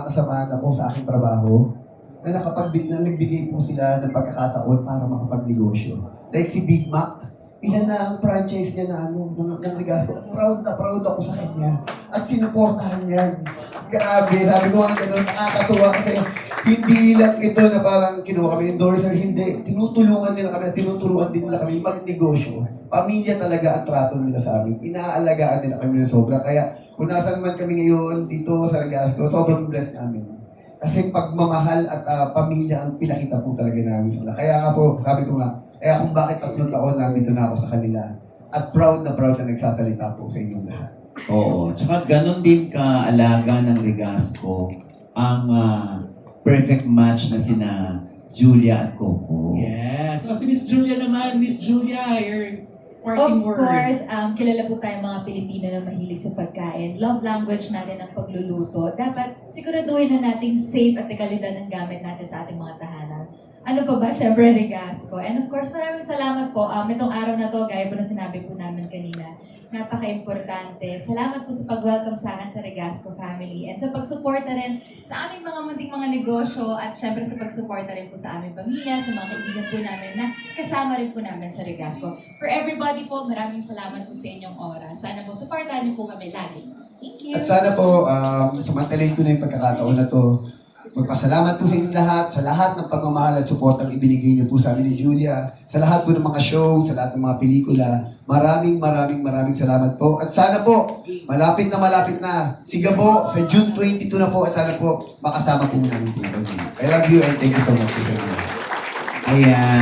kasamahan ako sa aking trabaho na nagbigay po sila ng pagkakataon para makapagnegosyo. Like si Big Mac, ilan na ang franchise niya na ng Legasco. Proud na proud ako sa kanya. At sinuportahan niya. Grabe, sabi ko ang ganun, nakakatuwa kasi hindi lang ito na parang kinuha kami endorser, hindi. Tinutulungan nila kami, tinuturuan din nila kami magnegosyo. Pamilya talaga ang trato nila sa amin. Inaalagaan nila kami na sobra. Kaya kung nasan man kami ngayon dito sa Legasco, sobrang blessed namin. Kasi pagmamahal at pamilya ang pinakita po talaga namin sa kanila. Kaya nga po, sabi ko nga, kaya kung bakit 3 taon nandito na ako sa kanila. At proud na nagsasalita po sa inyong lahat. Oo. Tsaka ganun din kaalaga ng Legasco ang perfect match na sina Julia at Coco. Yes. So si Miss Julia naman, Miss Julia, your parting Of word. course, kilala po tayong mga Pilipino na mahilig sa pagkain. Love language natin ang pagluluto. Dapat siguraduhin na nating safe at kalidad ng gamit natin sa ating mga tahanan. Ano pa ba? Siyempre, Legasco. And of course, maraming salamat po. Itong araw na to, gaya po na sinabi po namin kanina, napaka-importante. Salamat po sa pag-welcome sa akin sa Legasco family and sa pagsuporta rin sa aming mga munting mga negosyo at syempre sa pagsuporta rin po sa aming pamilya, sa mga kaibigan po namin na kasama rin po namin sa Legasco. For everybody po, maraming salamat po sa inyong oras. Sana po, supportahan niyo po kami lagi. Thank you. At sana po, samantalayin ko na yung pagkakataon na to. Magpasalamat po sa inyong lahat, sa lahat ng pagmamahal at support ang ibinigay niyo po sa amin ni Julia, sa lahat po ng mga show, sa lahat ng mga pelikula. Maraming salamat po. At sana po, malapit na, si Gabo, sa June 22 na po, at sana po, makasama po namin po. I love you and thank you so much. Ayan.